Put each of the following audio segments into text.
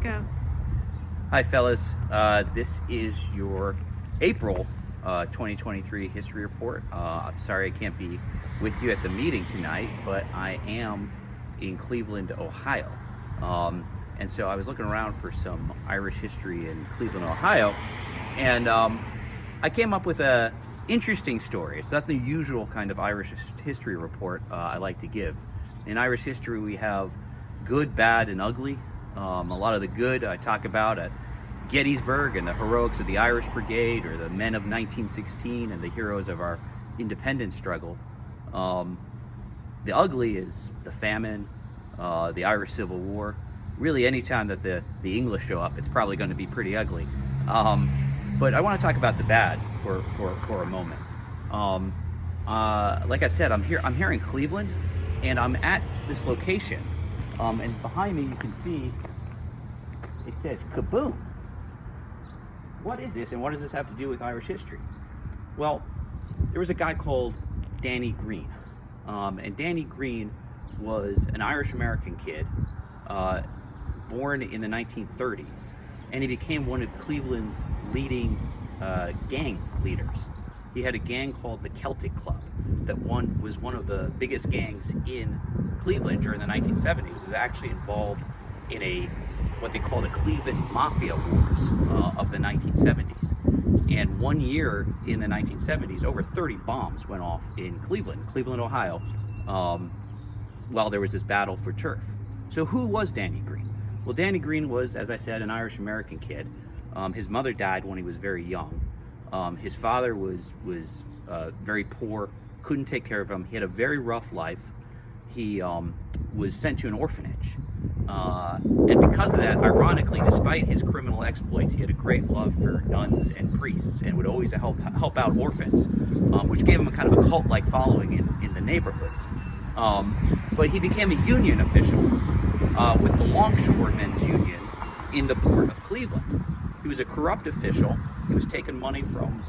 Go. Hi fellas, this is your April 2023 history report. I'm sorry I can't be with you at the meeting tonight, but I am in Cleveland, Ohio. And so I was looking around for some Irish history in Cleveland, Ohio, and I came up with a interesting story. It's not the usual kind of Irish history report I like to give. In Irish history, we have good, bad, and ugly. A lot of the good I talk about at Gettysburg and the heroics of the Irish Brigade, or the men of 1916 and the heroes of our independence struggle. The ugly is the famine, the Irish Civil War. Really, anytime that the English show up, it's probably going to be pretty ugly. But I want to talk about the bad for a moment. Like I said, I'm here in Cleveland, and I'm at this location. And behind me, you can see it says Kaboom. What is this, and what does this have to do with Irish history? Well, there was a guy called Danny Greene. And Danny Greene was an Irish-American kid born in the 1930s. And he became one of Cleveland's leading gang leaders. He had a gang called the Celtic Club that was one of the biggest gangs in Cleveland during the 1970s. He was actually involved in what they call the Cleveland Mafia Wars of the 1970s. And one year in the 1970s, over 30 bombs went off in Cleveland, Ohio, while there was this battle for turf. So who was Danny Greene? Well, Danny Greene was, as I said, an Irish-American kid. His mother died when he was very young. His father was very poor, couldn't take care of him. He had a very rough life. He was sent to an orphanage. And because of that, ironically, despite his criminal exploits, he had a great love for nuns and priests and would always help out orphans, which gave him a kind of a cult-like following in the neighborhood. But he became a union official with the Longshoremen's Union in the port of Cleveland. He was a corrupt official. He was taking money from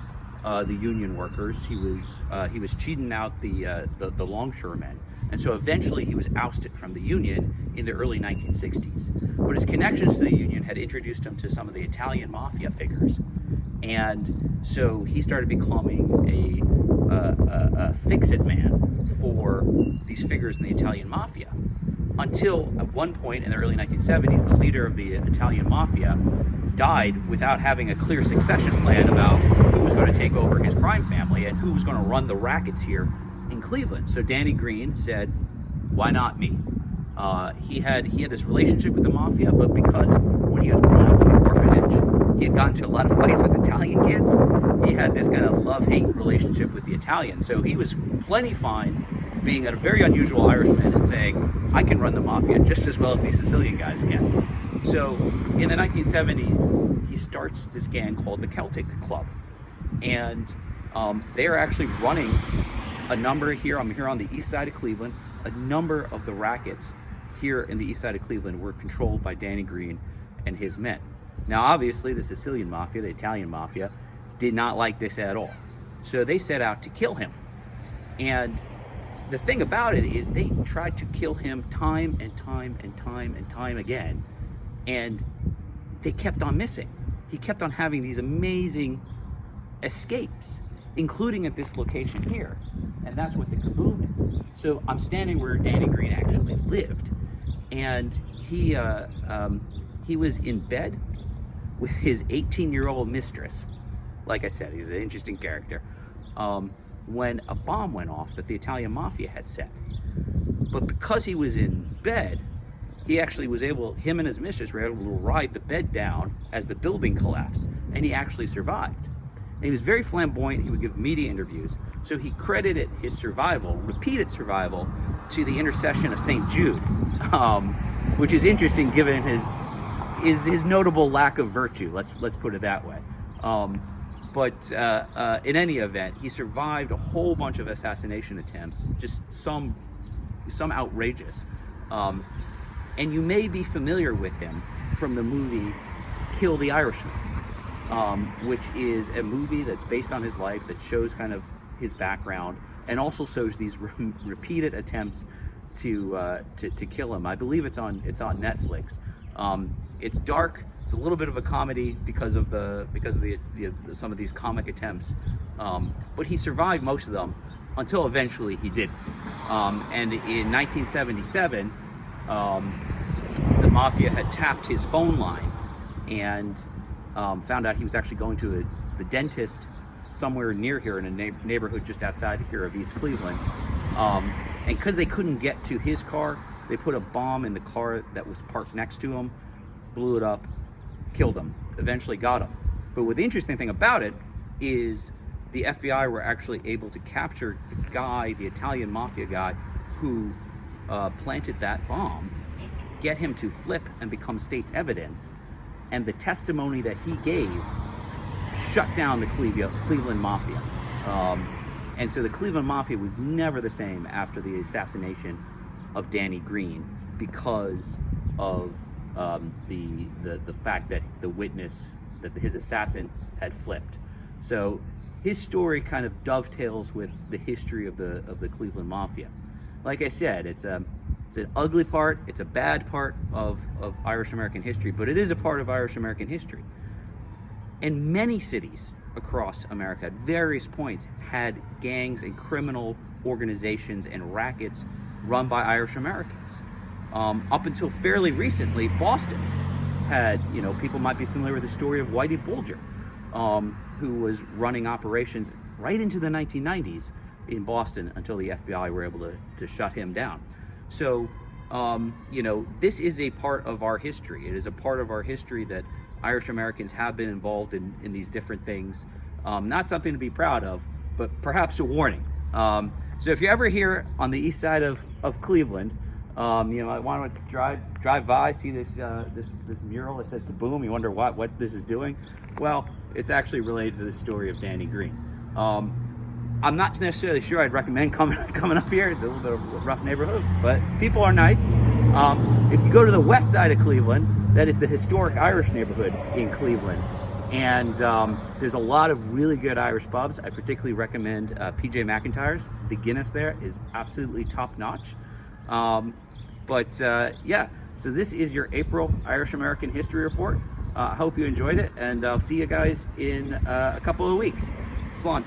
the union workers. He was cheating out the longshoremen, and so eventually he was ousted from the union in the early 1960s. But his connections to the union had introduced him to some of the Italian mafia figures, and so he started becoming a fix-it man for these figures in the Italian mafia. Until at one point in the early 1970s, the leader of the Italian mafia died without having a clear succession plan about who was going to take over his crime family and who was going to run the rackets here in Cleveland. So Danny Greene said, why not me? He had this relationship with the mafia, but because when he was growing up in the orphanage, he had gotten into a lot of fights with Italian kids. He had this kind of love-hate relationship with the Italians. So he was plenty fine being a very unusual Irishman and saying, I can run the mafia just as well as these Sicilian guys can. So in the 1970s, he starts this gang called the Celtic Club. And they're actually running a number here. I'm here on the east side of Cleveland. A number of the rackets here in the east side of Cleveland were controlled by Danny Greene and his men. Now, obviously, the Sicilian mafia, the Italian mafia, did not like this at all. So they set out to kill him. And the thing about it is they tried to kill him time and time again. And they kept on missing. He kept on having these amazing escapes, including at this location here. And that's what the Kaboom is. So I'm standing where Danny Greene actually lived. And he was in bed with his 18-year-old mistress. Like I said, he's an interesting character. When a bomb went off that the Italian mafia had set. But because he was in bed, he actually was him and his mistress were able to ride the bed down as the building collapsed, and he actually survived. And he was very flamboyant. He would give media interviews. So he credited his survival, repeated survival, to the intercession of St. Jude, which is interesting given his notable lack of virtue. Let's put it that way. But in any event, he survived a whole bunch of assassination attempts, just some outrageous. And you may be familiar with him from the movie Kill the Irishman, which is a movie that's based on his life, that shows kind of his background, and also shows these repeated attempts to kill him. I believe it's on Netflix. It's dark. It's a little bit of a comedy because of the some of these comic attempts, but he survived most of them until eventually he did. And in 1977, the mafia had tapped his phone line and found out he was actually going to the dentist somewhere near here in a neighborhood just outside here of East Cleveland. And because they couldn't get to his car, they put a bomb in the car that was parked next to him, blew it up, killed him, eventually got him. But what the interesting thing about it is the FBI were actually able to capture the guy, the Italian mafia guy, who planted that bomb, get him to flip and become state's evidence. And the testimony that he gave shut down the Cleveland mafia. And so the Cleveland mafia was never the same after the assassination of Danny Greene because of the fact that the witness, that his assassin had flipped. So his story kind of dovetails with the history of the Cleveland mafia. Like I said, it's an ugly part, it's a bad part of Irish American history, but it is a part of Irish American history. And many cities across America at various points had gangs and criminal organizations and rackets run by Irish Americans. Up until fairly recently, Boston had, people might be familiar with the story of Whitey Bulger, who was running operations right into the 1990s in Boston until the FBI were able to shut him down. So, this is a part of our history. It is a part of our history that Irish Americans have been involved in these different things. Not something to be proud of, but perhaps a warning. So if you're ever here on the east side of Cleveland, I want to drive by, see this mural that says "Kaboom." You wonder what this is doing. Well, it's actually related to the story of Danny Greene. I'm not necessarily sure I'd recommend coming up here. It's a little bit of a rough neighborhood, but people are nice. If you go to the west side of Cleveland, that is the historic Irish neighborhood in Cleveland. And there's a lot of really good Irish pubs. I particularly recommend PJ McIntyre's. The Guinness there is absolutely top notch. So this is your April Irish American History Report. I hope you enjoyed it, and I'll see you guys in a couple of weeks. Slán.